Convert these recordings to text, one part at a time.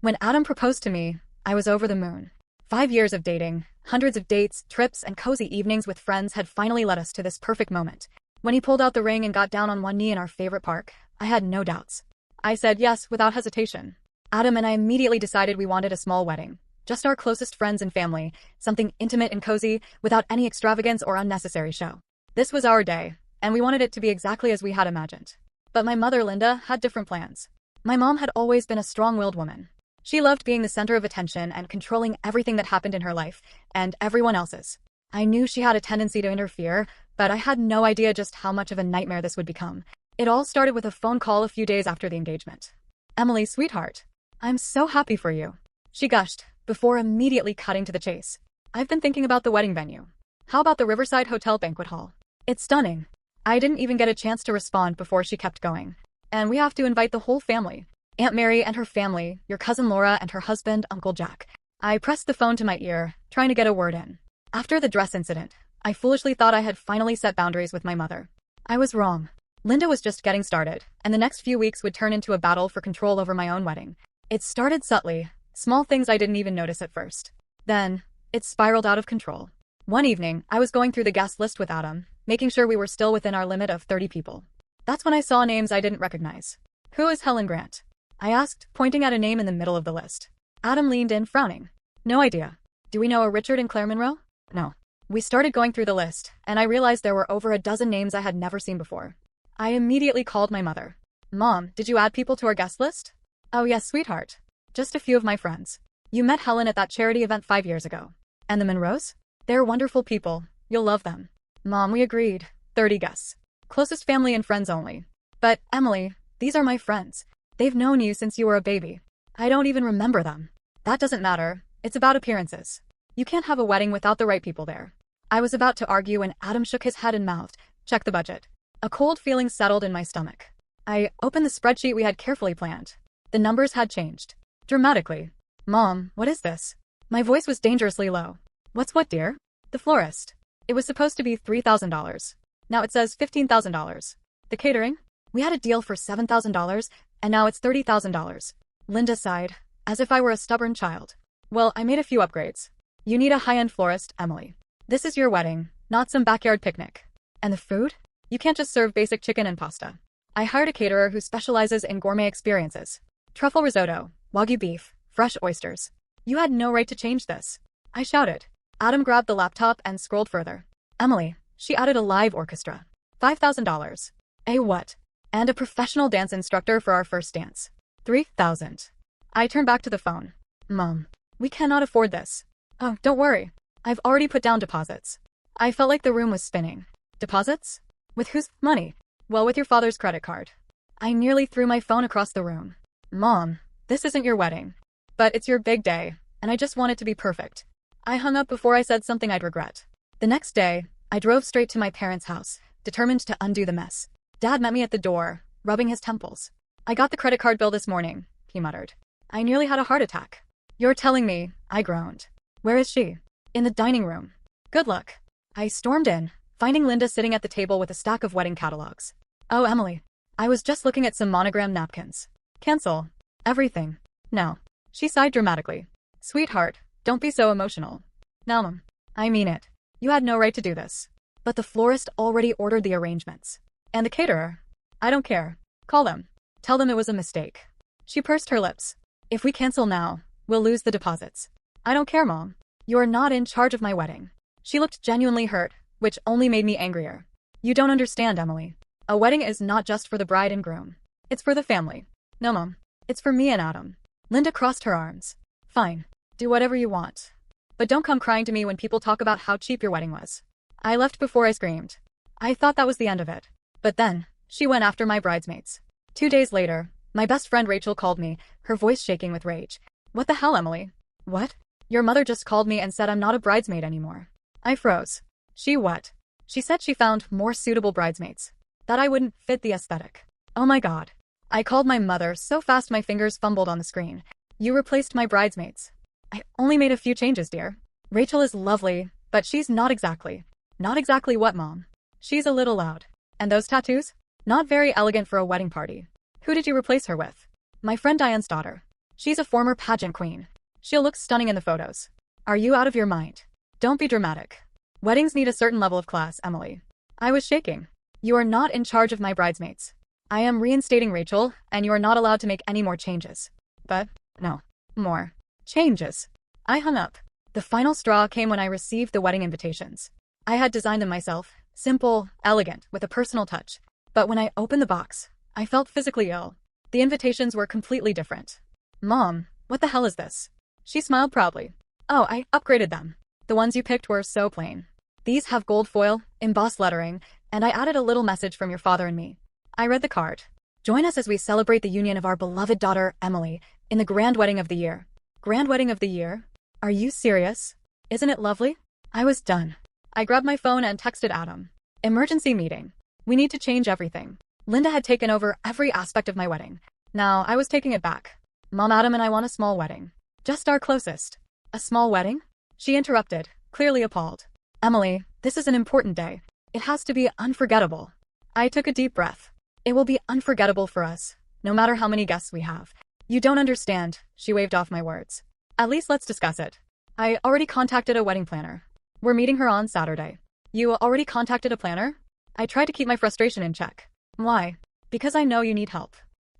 When Adam proposed to me, I was over the moon. 5 years of dating, hundreds of dates, trips, and cozy evenings with friends had finally led us to this perfect moment. When he pulled out the ring and got down on one knee in our favorite park, I had no doubts. I said yes without hesitation. Adam and I immediately decided we wanted a small wedding. Just our closest friends and family, something intimate and cozy, without any extravagance or unnecessary show. This was our day, and we wanted it to be exactly as we had imagined. But my mother, Linda, had different plans. My mom had always been a strong-willed woman. She loved being the center of attention and controlling everything that happened in her life, and everyone else's. I knew she had a tendency to interfere, but I had no idea just how much of a nightmare this would become. It all started with a phone call a few days after the engagement. "Emily, sweetheart, I'm so happy for you," she gushed, before immediately cutting to the chase. "I've been thinking about the wedding venue. How about the Riverside Hotel banquet hall? It's stunning." I didn't even get a chance to respond before she kept going. "And we have to invite the whole family. Aunt Mary and her family, your cousin Laura and her husband, Uncle Jack." I pressed the phone to my ear, trying to get a word in. After the dress incident, I foolishly thought I had finally set boundaries with my mother. I was wrong. Linda was just getting started, and the next few weeks would turn into a battle for control over my own wedding. It started subtly, small things I didn't even notice at first. Then, it spiraled out of control. One evening, I was going through the guest list with Adam, making sure we were still within our limit of 30 people. That's when I saw names I didn't recognize. "Who is Helen Grant?" I asked, pointing at a name in the middle of the list. Adam leaned in, frowning. "No idea. Do we know a Richard and Claire Monroe?" "No." We started going through the list, and I realized there were over a dozen names I had never seen before. I immediately called my mother. "Mom, did you add people to our guest list?" "Oh yes, sweetheart. Just a few of my friends. You met Helen at that charity event 5 years ago. And the Monroes? They're wonderful people. You'll love them." "Mom, we agreed. 30 guests. Closest family and friends only." "But, Emily, these are my friends. They've known you since you were a baby." "I don't even remember them." "That doesn't matter. It's about appearances. You can't have a wedding without the right people there." I was about to argue when Adam shook his head and mouthed, "Check the budget." A cold feeling settled in my stomach. I opened the spreadsheet we had carefully planned. The numbers had changed. Dramatically. "Mom, what is this?" My voice was dangerously low. "What's what, dear?" "The florist. It was supposed to be $3,000. Now it says $15,000. The catering? We had a deal for $7,000, and now it's $30,000. Linda sighed, as if I were a stubborn child. "Well, I made a few upgrades. You need a high-end florist, Emily. This is your wedding, not some backyard picnic. And the food? You can't just serve basic chicken and pasta. I hired a caterer who specializes in gourmet experiences. Truffle risotto, wagyu beef, fresh oysters. You had no right to change this." I shouted. Adam grabbed the laptop and scrolled further. "Emily, she added a live orchestra. $5,000. A what? And a professional dance instructor for our first dance. $3,000. I turned back to the phone. "Mom, we cannot afford this." "Oh, don't worry. I've already put down deposits." I felt like the room was spinning. "Deposits? With whose money?" "Well, with your father's credit card." I nearly threw my phone across the room. "Mom, this isn't your wedding. But it's your big day, and I just want it to be perfect." I hung up before I said something I'd regret. The next day, I drove straight to my parents' house, determined to undo the mess. Dad met me at the door, rubbing his temples. "I got the credit card bill this morning," he muttered. "I nearly had a heart attack." "You're telling me," I groaned. "Where is she?" "In the dining room." "Good luck." I stormed in, finding Linda sitting at the table with a stack of wedding catalogs. "Oh, Emily. I was just looking at some monogram napkins." "Cancel everything." "No." She sighed dramatically. "Sweetheart, don't be so emotional." "No, Mom. I mean it. You had no right to do this." "But the florist already ordered the arrangements. And the caterer." "I don't care. Call them. Tell them it was a mistake." She pursed her lips. "If we cancel now, we'll lose the deposits." "I don't care, Mom. You're not in charge of my wedding." She looked genuinely hurt, which only made me angrier. "You don't understand, Emily. A wedding is not just for the bride and groom. It's for the family." "No, Mom. It's for me and Adam." Linda crossed her arms. "Fine. Do whatever you want. But don't come crying to me when people talk about how cheap your wedding was." I left before I screamed. I thought that was the end of it. But then, she went after my bridesmaids. 2 days later, my best friend Rachel called me, her voice shaking with rage. "What the hell, Emily?" "What? Your mother just called me and said I'm not a bridesmaid anymore." I froze. "She what?" "She said she found more suitable bridesmaids. That I wouldn't fit the aesthetic." "Oh my God." I called my mother so fast my fingers fumbled on the screen. "You replaced my bridesmaids." "I only made a few changes, dear. Rachel is lovely, but she's not exactly." "Not exactly what, Mom?" "She's a little loud. And those tattoos? Not very elegant for a wedding party." "Who did you replace her with?" "My friend Diane's daughter." She's a former pageant queen. She'll look stunning in the photos. Are you out of your mind? Don't be dramatic. Weddings need a certain level of class, Emily. I was shaking. You are not in charge of my bridesmaids. I am reinstating Rachel, and you are not allowed to make any more changes. But, no. More. Changes. I hung up. The final straw came when I received the wedding invitations. I had designed them myself, simple, elegant, with a personal touch. But when I opened the box, I felt physically ill. The invitations were completely different. Mom, what the hell is this? She smiled proudly. Oh, I upgraded them. The ones you picked were so plain. These have gold foil, embossed lettering, and I added a little message from your father and me. I read the card. Join us as we celebrate the union of our beloved daughter, Emily, in the grand wedding of the year. Grand wedding of the year? Are you serious? Isn't it lovely? I was done. I grabbed my phone and texted Adam. Emergency meeting. We need to change everything. Linda had taken over every aspect of my wedding. Now I was taking it back. Mom, Adam and I want a small wedding. Just our closest. A small wedding? She interrupted, clearly appalled. Emily, this is an important day. It has to be unforgettable. I took a deep breath. It will be unforgettable for us, no matter how many guests we have. You don't understand, she waved off my words. At least let's discuss it. I already contacted a wedding planner. We're meeting her on Saturday. You already contacted a planner? I tried to keep my frustration in check. Why? Because I know you need help.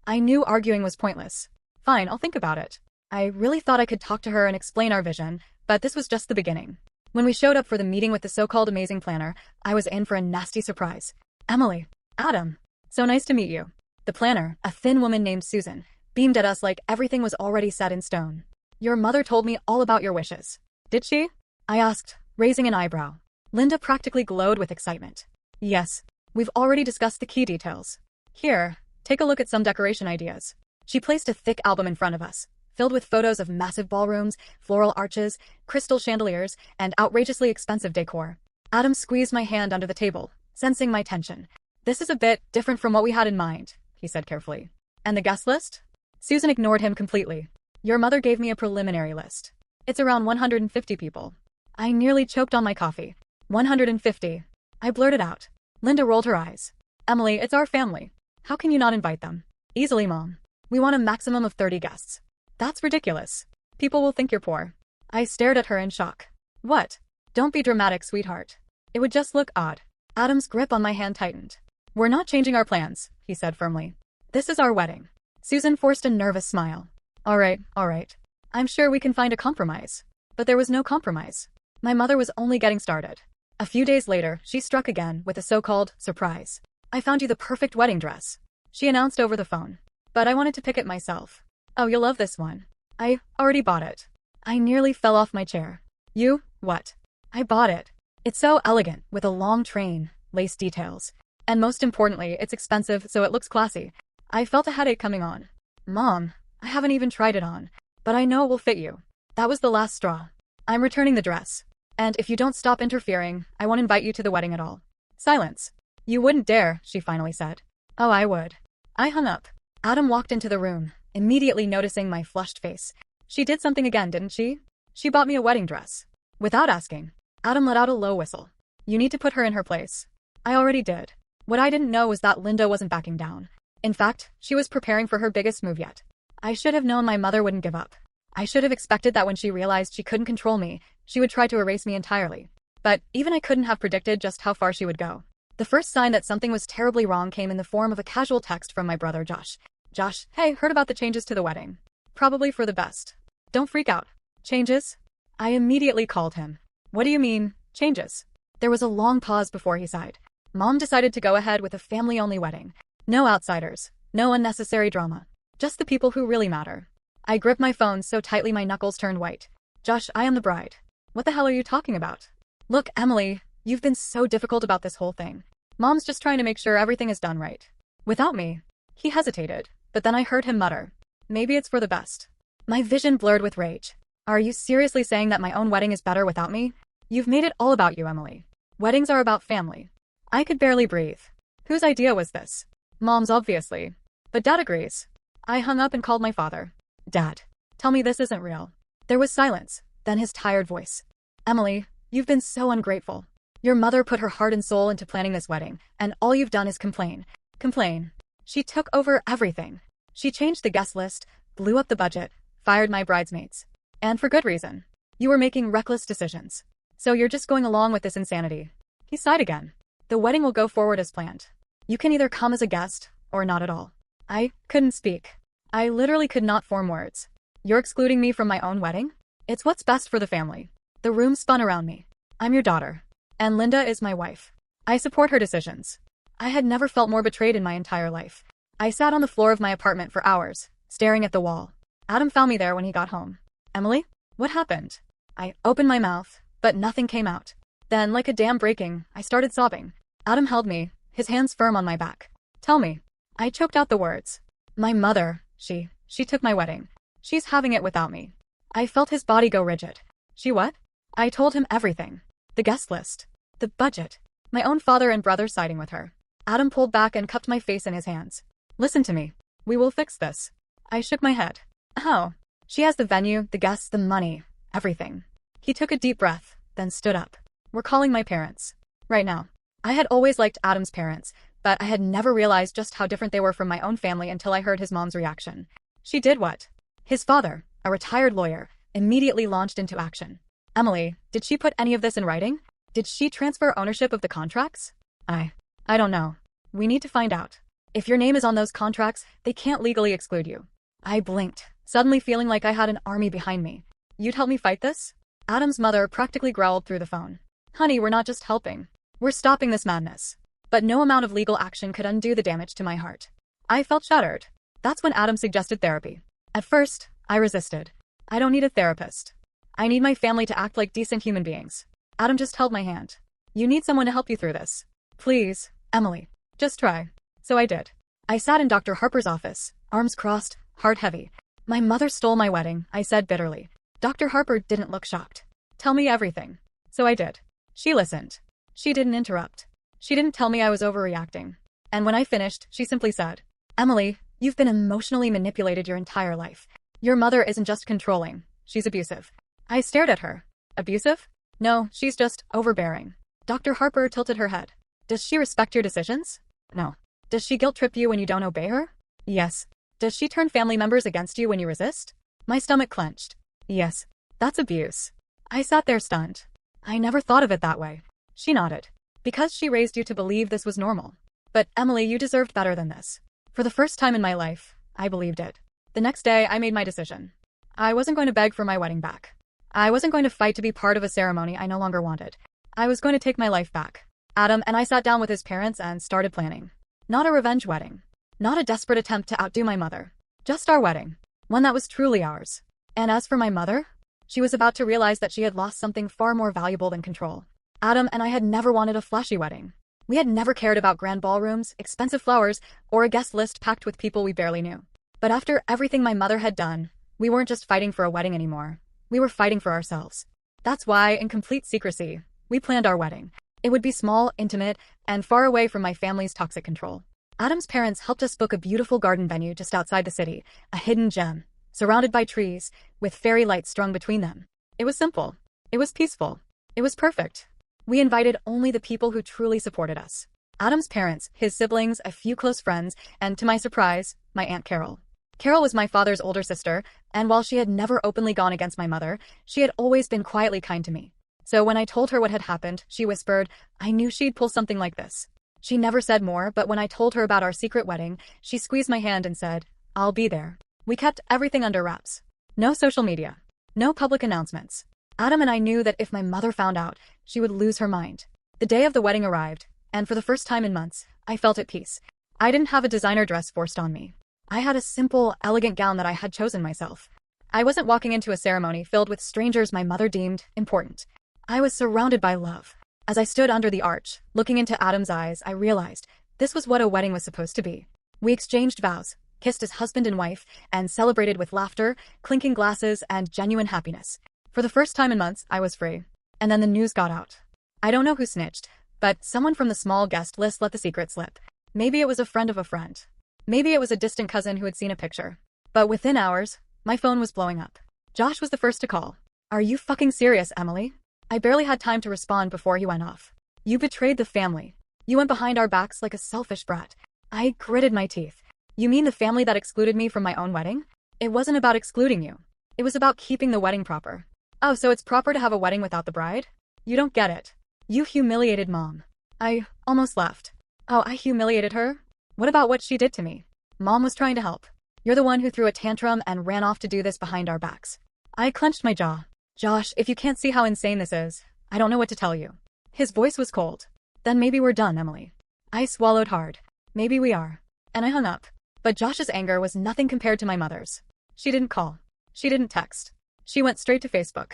I knew arguing was pointless. Fine, I'll think about it. I really thought I could talk to her and explain our vision, but this was just the beginning. When we showed up for the meeting with the so-called amazing planner, I was in for a nasty surprise. Emily. Adam. So nice to meet you. The planner, a thin woman named Susan, beamed at us like everything was already set in stone. Your mother told me all about your wishes. Did she? I asked, raising an eyebrow. Linda practically glowed with excitement. Yes, we've already discussed the key details. Here, take a look at some decoration ideas. She placed a thick album in front of us, filled with photos of massive ballrooms, floral arches, crystal chandeliers, and outrageously expensive decor. Adam squeezed my hand under the table, sensing my tension. This is a bit different from what we had in mind, he said carefully. And the guest list? Susan ignored him completely. Your mother gave me a preliminary list. It's around 150 people. I nearly choked on my coffee. 150. I blurted out. Linda rolled her eyes. Emily, it's our family. How can you not invite them? Easily, Mom. We want a maximum of 30 guests. That's ridiculous. People will think you're poor. I stared at her in shock. What? Don't be dramatic, sweetheart. It would just look odd. Adam's grip on my hand tightened. We're not changing our plans, he said firmly. This is our wedding. Susan forced a nervous smile. All right. I'm sure we can find a compromise. But there was no compromise. My mother was only getting started. A few days later, she struck again with a so-called surprise. I found you the perfect wedding dress, she announced over the phone. But I wanted to pick it myself. Oh, you'll love this one. I already bought it. I nearly fell off my chair. You? What? I bought it. It's so elegant, with a long train, lace details. And most importantly, it's expensive, so it looks classy. I felt a headache coming on. Mom, I haven't even tried it on. But I know it will fit you. That was the last straw. I'm returning the dress. And if you don't stop interfering, I won't invite you to the wedding at all. Silence. You wouldn't dare, she finally said. Oh, I would. I hung up. Adam walked into the room, immediately noticing my flushed face. She did something again, didn't she? She bought me a wedding dress. Without asking, Adam let out a low whistle. You need to put her in her place. I already did. What I didn't know was that Linda wasn't backing down. In fact, she was preparing for her biggest move yet. I should have known my mother wouldn't give up. I should have expected that when she realized she couldn't control me, she would try to erase me entirely. But even I couldn't have predicted just how far she would go. The first sign that something was terribly wrong came in the form of a casual text from my brother Josh. Josh, hey, heard about the changes to the wedding. Probably for the best. Don't freak out. Changes? I immediately called him. What do you mean, changes? There was a long pause before he sighed. Mom decided to go ahead with a family-only wedding. No outsiders. No unnecessary drama. Just the people who really matter. I gripped my phone so tightly my knuckles turned white. Josh, I am the bride. What the hell are you talking about? Look, Emily, you've been so difficult about this whole thing. Mom's just trying to make sure everything is done right. Without me. He hesitated, but then I heard him mutter. Maybe it's for the best. My vision blurred with rage. Are you seriously saying that my own wedding is better without me? You've made it all about you, Emily. Weddings are about family. I could barely breathe. Whose idea was this? Mom's, obviously. But Dad agrees. I hung up and called my father. Dad, tell me this isn't real. There was silence, then his tired voice. Emily, you've been so ungrateful. Your mother put her heart and soul into planning this wedding, and all you've done is complain. Complain. She took over everything. She changed the guest list, blew up the budget, fired my bridesmaids. And for good reason. You were making reckless decisions. So you're just going along with this insanity. He sighed again. The wedding will go forward as planned. You can either come as a guest, or not at all. I couldn't speak. I literally could not form words. You're excluding me from my own wedding? It's what's best for the family. The room spun around me. I'm your daughter. And Linda is my wife. I support her decisions. I had never felt more betrayed in my entire life. I sat on the floor of my apartment for hours, staring at the wall. Adam found me there when he got home. Emily? What happened? I opened my mouth, but nothing came out. Then, like a dam breaking, I started sobbing. Adam held me, his hands firm on my back. Tell me. I choked out the words. My mother, she took my wedding. She's having it without me. I felt his body go rigid. She what? I told him everything. The guest list. The budget. My own father and brother siding with her. Adam pulled back and cupped my face in his hands. Listen to me. We will fix this. I shook my head. How? She has the venue, the guests, the money, everything. He took a deep breath, then stood up. We're calling my parents. Right now. I had always liked Adam's parents, but I had never realized just how different they were from my own family until I heard his mom's reaction. She did what? His father, a retired lawyer, immediately launched into action. Emily, did she put any of this in writing? Did she transfer ownership of the contracts? I don't know. We need to find out. If your name is on those contracts, they can't legally exclude you. I blinked, suddenly feeling like I had an army behind me. You'd help me fight this? Adam's mother practically growled through the phone. Honey, we're not just helping. We're stopping this madness. But no amount of legal action could undo the damage to my heart. I felt shattered. That's when Adam suggested therapy. At first, I resisted. I don't need a therapist. I need my family to act like decent human beings. Adam just held my hand. You need someone to help you through this. Please, Emily. Just try. So I did. I sat in Dr. Harper's office, arms crossed, heart heavy. My mother stole my wedding, I said bitterly. Dr. Harper didn't look shocked. Tell me everything. So I did. She listened. She didn't interrupt. She didn't tell me I was overreacting. And when I finished, she simply said, Emily, you've been emotionally manipulated your entire life. Your mother isn't just controlling, she's abusive. I stared at her. Abusive? No, she's just overbearing. Dr. Harper tilted her head. Does she respect your decisions? No. Does she guilt-trip you when you don't obey her? Yes. Does she turn family members against you when you resist? My stomach clenched. Yes. That's abuse. I sat there stunned. I never thought of it that way. She nodded. Because she raised you to believe this was normal. But Emily, you deserved better than this. For the first time in my life, I believed it. The next day, I made my decision. I wasn't going to beg for my wedding back. I wasn't going to fight to be part of a ceremony I no longer wanted. I was going to take my life back. Adam and I sat down with his parents and started planning. Not a revenge wedding. Not a desperate attempt to outdo my mother. Just our wedding. One that was truly ours. And as for my mother, she was about to realize that she had lost something far more valuable than control. Adam and I had never wanted a flashy wedding. We had never cared about grand ballrooms, expensive flowers, or a guest list packed with people we barely knew. But after everything my mother had done, we weren't just fighting for a wedding anymore. We were fighting for ourselves. That's why, in complete secrecy, we planned our wedding. It would be small, intimate, and far away from my family's toxic control. Adam's parents helped us book a beautiful garden venue just outside the city, a hidden gem, surrounded by trees, with fairy lights strung between them. It was simple. It was peaceful. It was perfect. We invited only the people who truly supported us. Adam's parents, his siblings, a few close friends, and to my surprise, my Aunt Carol. Carol was my father's older sister, and while she had never openly gone against my mother, she had always been quietly kind to me. So when I told her what had happened, she whispered, I knew she'd pull something like this. She never said more, but when I told her about our secret wedding, she squeezed my hand and said, I'll be there. We kept everything under wraps. No social media. No public announcements. Adam and I knew that if my mother found out, she would lose her mind. The day of the wedding arrived, and for the first time in months, I felt at peace. I didn't have a designer dress forced on me. I had a simple, elegant gown that I had chosen myself. I wasn't walking into a ceremony filled with strangers my mother deemed important. I was surrounded by love. As I stood under the arch, looking into Adam's eyes, I realized this was what a wedding was supposed to be. We exchanged vows, kissed as husband and wife, and celebrated with laughter, clinking glasses, and genuine happiness. For the first time in months, I was free. And then the news got out. I don't know who snitched, but someone from the small guest list let the secret slip. Maybe it was a friend of a friend. Maybe it was a distant cousin who had seen a picture. But within hours, my phone was blowing up. Josh was the first to call. Are you fucking serious, Emily? I barely had time to respond before he went off. You betrayed the family. You went behind our backs like a selfish brat. I gritted my teeth. You mean the family that excluded me from my own wedding? It wasn't about excluding you. It was about keeping the wedding proper. Oh, so it's proper to have a wedding without the bride? You don't get it. You humiliated Mom. I almost left. Oh, I humiliated her? What about what she did to me? Mom was trying to help. You're the one who threw a tantrum and ran off to do this behind our backs. I clenched my jaw. Josh, if you can't see how insane this is, I don't know what to tell you. His voice was cold. Then maybe we're done, Emily. I swallowed hard. Maybe we are. And I hung up. But Josh's anger was nothing compared to my mother's. She didn't call. She didn't text. She went straight to Facebook.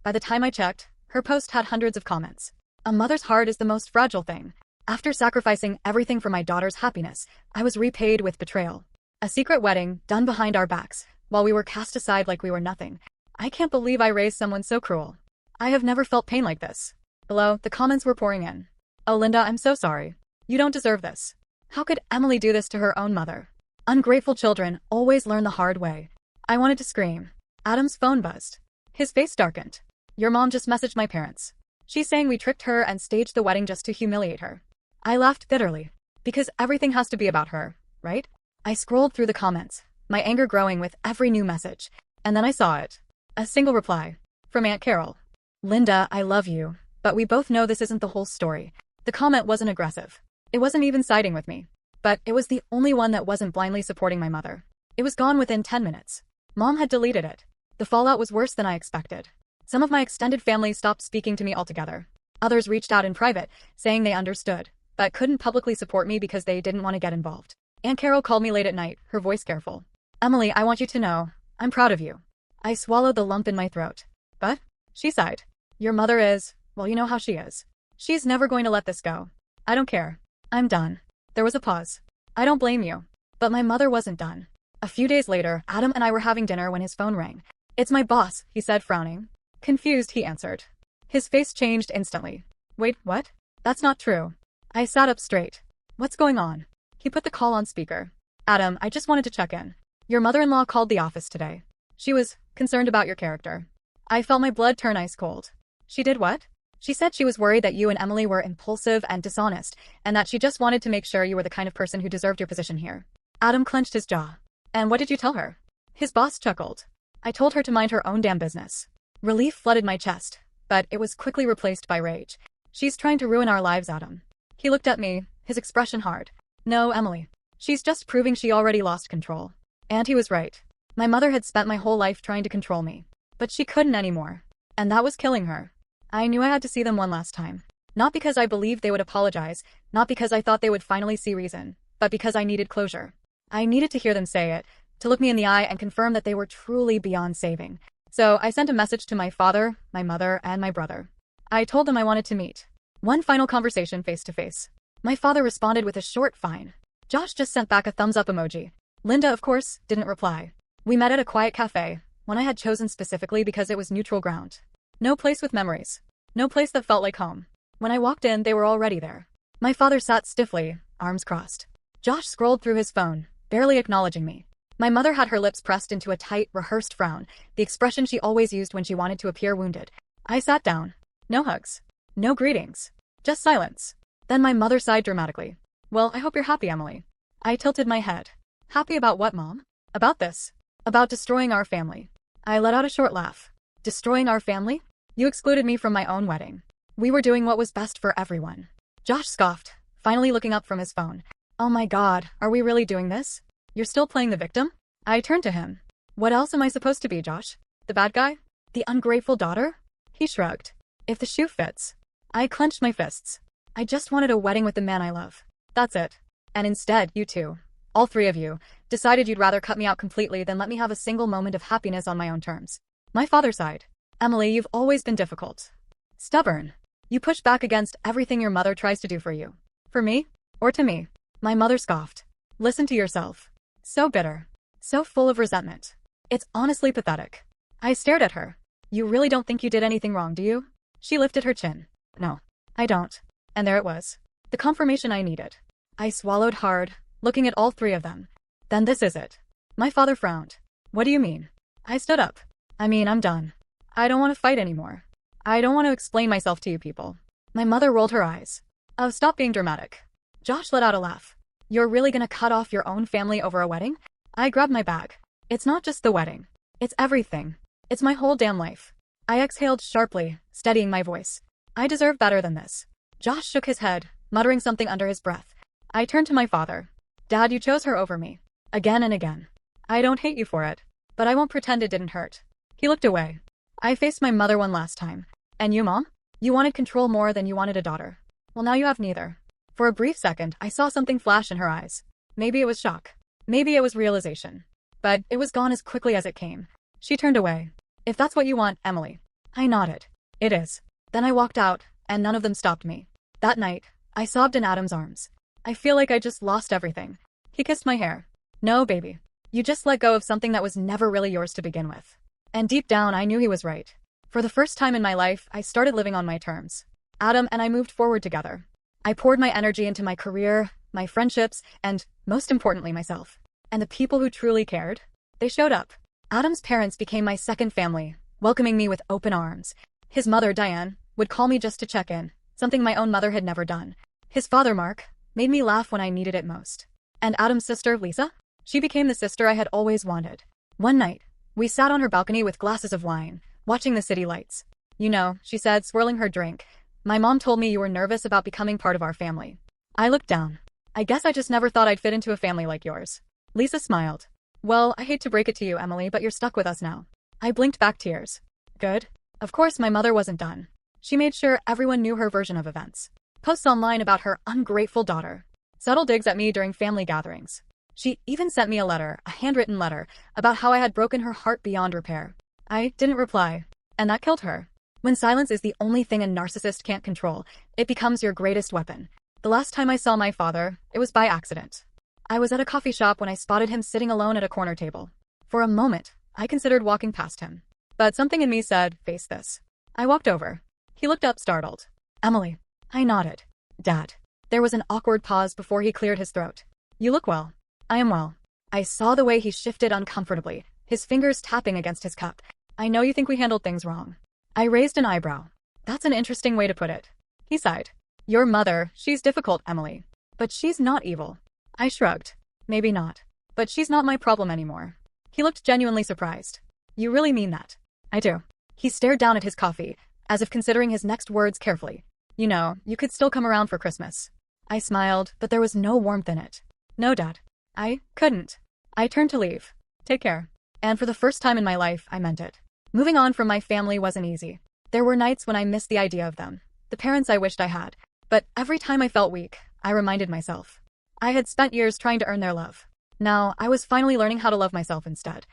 By the time I checked, her post had hundreds of comments. A mother's heart is the most fragile thing. After sacrificing everything for my daughter's happiness, I was repaid with betrayal. A secret wedding, done behind our backs, while we were cast aside like we were nothing. I can't believe I raised someone so cruel. I have never felt pain like this. Below, the comments were pouring in. Oh, Linda, I'm so sorry. You don't deserve this. How could Emily do this to her own mother? Ungrateful children always learn the hard way. I wanted to scream. Adam's phone buzzed. His face darkened. Your mom just messaged my parents. She's saying we tricked her and staged the wedding just to humiliate her. I laughed bitterly. Because everything has to be about her, right? I scrolled through the comments, my anger growing with every new message. And then I saw it. A single reply. From Aunt Carol. Linda, I love you, but we both know this isn't the whole story. The comment wasn't aggressive. It wasn't even siding with me. But it was the only one that wasn't blindly supporting my mother. It was gone within 10 minutes. Mom had deleted it. The fallout was worse than I expected. Some of my extended family stopped speaking to me altogether. Others reached out in private, saying they understood, but couldn't publicly support me because they didn't want to get involved. Aunt Carol called me late at night, her voice careful. Emily, I want you to know, I'm proud of you. I swallowed the lump in my throat. But, she sighed. Your mother is, well, you know how she is. She's never going to let this go. I don't care. I'm done. There was a pause. I don't blame you. But my mother wasn't done. A few days later, Adam and I were having dinner when his phone rang. It's my boss, he said, frowning. Confused, he answered. His face changed instantly. Wait, what? That's not true. I sat up straight. What's going on? He put the call on speaker. Adam, I just wanted to check in. Your mother-in-law called the office today. She was concerned about your character. I felt my blood turn ice cold. She did what? She said she was worried that you and Emily were impulsive and dishonest, and that she just wanted to make sure you were the kind of person who deserved your position here. Adam clenched his jaw. And what did you tell her? His boss chuckled. I told her to mind her own damn business. Relief flooded my chest, but it was quickly replaced by rage. She's trying to ruin our lives, Adam. He looked at me, his expression hard. No, Emily. She's just proving she already lost control. And he was right. My mother had spent my whole life trying to control me. But she couldn't anymore. And that was killing her. I knew I had to see them one last time. Not because I believed they would apologize, not because I thought they would finally see reason, but because I needed closure. I needed to hear them say it, to look me in the eye and confirm that they were truly beyond saving. So I sent a message to my father, my mother, and my brother. I told them I wanted to meet. One final conversation face to face. My father responded with a short fine. Josh just sent back a thumbs up emoji. Linda, of course, didn't reply. We met at a quiet cafe, one I had chosen specifically because it was neutral ground. No place with memories. No place that felt like home. When I walked in, they were already there. My father sat stiffly, arms crossed. Josh scrolled through his phone, barely acknowledging me. My mother had her lips pressed into a tight, rehearsed frown, the expression she always used when she wanted to appear wounded. I sat down. No hugs. No greetings. Just silence. Then my mother sighed dramatically. Well, I hope you're happy, Emily. I tilted my head. Happy about what, Mom? About this. About destroying our family. I let out a short laugh. Destroying our family? You excluded me from my own wedding. We were doing what was best for everyone. Josh scoffed, finally looking up from his phone. Oh my God, are we really doing this? You're still playing the victim? I turned to him. What else am I supposed to be, Josh? The bad guy? The ungrateful daughter? He shrugged. If the shoe fits. I clenched my fists. I just wanted a wedding with the man I love. That's it. And instead, you two, all three of you, decided you'd rather cut me out completely than let me have a single moment of happiness on my own terms. My father sighed. Emily, you've always been difficult. Stubborn. You push back against everything your mother tries to do for you. For me? Or to me? My mother scoffed. Listen to yourself. So bitter. So full of resentment. It's honestly pathetic. I stared at her. You really don't think you did anything wrong, do you? She lifted her chin. No, I don't. And there it was. The confirmation I needed. I swallowed hard, looking at all three of them. Then this is it. My father frowned. What do you mean? I stood up. I mean, I'm done. I don't want to fight anymore. I don't want to explain myself to you people. My mother rolled her eyes. Oh, stop being dramatic. Josh let out a laugh. You're really gonna cut off your own family over a wedding? I grabbed my bag. It's not just the wedding. It's everything. It's my whole damn life. I exhaled sharply, steadying my voice. I deserve better than this. Josh shook his head, muttering something under his breath. I turned to my father. Dad, you chose her over me. Again and again. I don't hate you for it, but I won't pretend it didn't hurt. He looked away. I faced my mother one last time. And you, Mom? You wanted control more than you wanted a daughter. Well, now you have neither. For a brief second, I saw something flash in her eyes. Maybe it was shock. Maybe it was realization. But it was gone as quickly as it came. She turned away. If that's what you want, Emily. I nodded. It is. Then I walked out, and none of them stopped me. That night, I sobbed in Adam's arms. I feel like I just lost everything. He kissed my hair. No, baby. You just let go of something that was never really yours to begin with. And deep down, I knew he was right. For the first time in my life, I started living on my terms. Adam and I moved forward together. I poured my energy into my career, my friendships, and, most importantly, myself. And the people who truly cared? They showed up. Adam's parents became my second family, welcoming me with open arms. His mother, Diane, would call me just to check in, something my own mother had never done. His father, Mark, made me laugh when I needed it most. And Adam's sister, Lisa? She became the sister I had always wanted. One night, we sat on her balcony with glasses of wine, watching the city lights. You know, she said, swirling her drink. My mom told me you were nervous about becoming part of our family. I looked down. I guess I just never thought I'd fit into a family like yours. Lisa smiled. Well, I hate to break it to you, Emily, but you're stuck with us now. I blinked back tears. Good. Of course, my mother wasn't done. She made sure everyone knew her version of events. Posts online about her ungrateful daughter. Subtle digs at me during family gatherings. She even sent me a letter, a handwritten letter, about how I had broken her heart beyond repair. I didn't reply, and that killed her. When silence is the only thing a narcissist can't control, it becomes your greatest weapon. The last time I saw my father, it was by accident. I was at a coffee shop when I spotted him sitting alone at a corner table. For a moment, I considered walking past him. But something in me said, face this. I walked over. He looked up startled. Emily. I nodded. Dad. There was an awkward pause before he cleared his throat. You look well. I am well. I saw the way he shifted uncomfortably, his fingers tapping against his cup. I know you think we handled things wrong. I raised an eyebrow. That's an interesting way to put it. He sighed. Your mother, she's difficult, Emily. But she's not evil. I shrugged. Maybe not. But she's not my problem anymore. He looked genuinely surprised. You really mean that? I do. He stared down at his coffee, as if considering his next words carefully. You know, you could still come around for Christmas. I smiled, but there was no warmth in it. No, Dad. I couldn't. I turned to leave. Take care. And for the first time in my life, I meant it. Moving on from my family wasn't easy. There were nights when I missed the idea of them, the parents I wished I had. But every time I felt weak, I reminded myself. I had spent years trying to earn their love. Now, I was finally learning how to love myself instead.